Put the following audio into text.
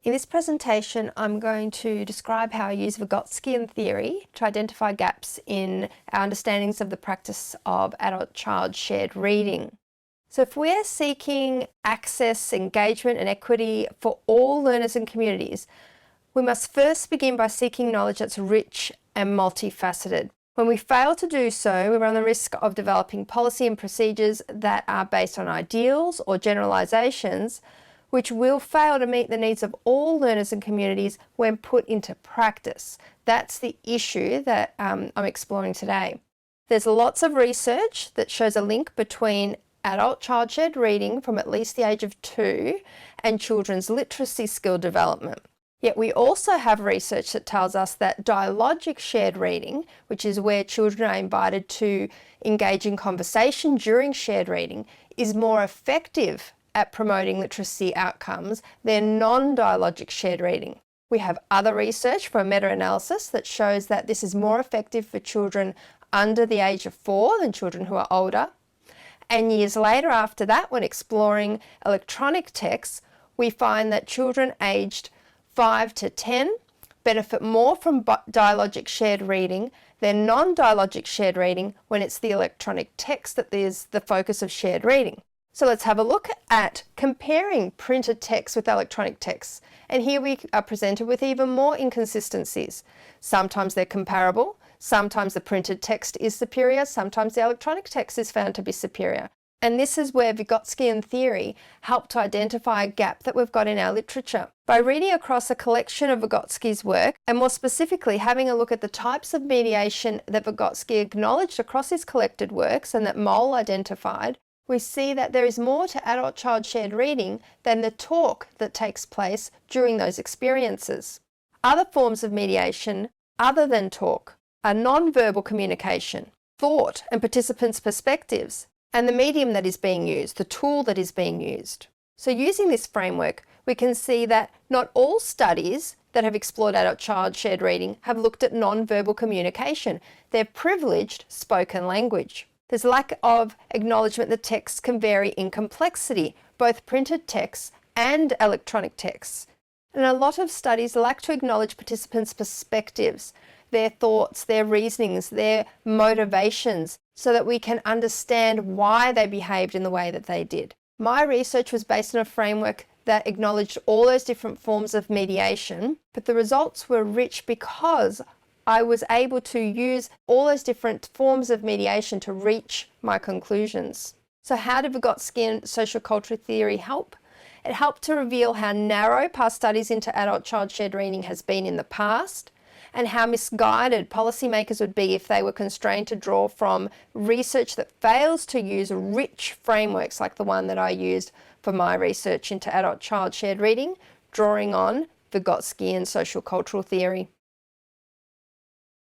In this presentation, I'm going to describe how I use Vygotskian theory to identify gaps in our understandings of the practice of adult-child shared reading. So if we're seeking access, engagement and equity for all learners and communities, we must first begin by seeking knowledge that's rich and multifaceted. When we fail to do so, we run the risk of developing policy and procedures that are based on ideals or generalisations, which will fail to meet the needs of all learners and communities when put into practice. That's the issue that I'm exploring today. There's lots of research that shows a link between adult-child shared reading from at least the age of 2 and children's literacy skill development. Yet we also have research that tells us that dialogic shared reading, which is where children are invited to engage in conversation during shared reading, is more effective at promoting literacy outcomes than non-dialogic shared reading. We have other research from a meta-analysis that shows that this is more effective for children under the age of 4 than children who are older. And years later after that, when exploring electronic texts, we find that children aged 5 to 10 benefit more from dialogic shared reading than non-dialogic shared reading when it's the electronic text that is the focus of shared reading. So let's have a look at comparing printed text with electronic text. And here we are presented with even more inconsistencies. Sometimes they're comparable, sometimes the printed text is superior, sometimes the electronic text is found to be superior. And this is where Vygotskian theory helped to identify a gap that we've got in our literature. By reading across a collection of Vygotsky's work, and more specifically having a look at the types of mediation that Vygotsky acknowledged across his collected works and that Moll identified, we see that there is more to adult-child shared reading than the talk that takes place during those experiences. Other forms of mediation, other than talk, are non-verbal communication, thought and participants' perspectives, and the medium that is being used, the tool that is being used. So using this framework, we can see that not all studies that have explored adult-child shared reading have looked at non-verbal communication. They've privileged spoken language. There's a lack of acknowledgement that texts can vary in complexity, both printed texts and electronic texts. And a lot of studies lack to acknowledge participants' perspectives, their thoughts, their reasonings, their motivations, so that we can understand why they behaved in the way that they did. My research was based on a framework that acknowledged all those different forms of mediation, but the results were rich because I was able to use all those different forms of mediation to reach my conclusions. So how did Vygotskian social culture theory help? It helped to reveal how narrow past studies into adult-child shared reading has been in the past, and how misguided policymakers would be if they were constrained to draw from research that fails to use rich frameworks like the one that I used for my research into adult-child shared reading, drawing on Vygotskian social cultural theory.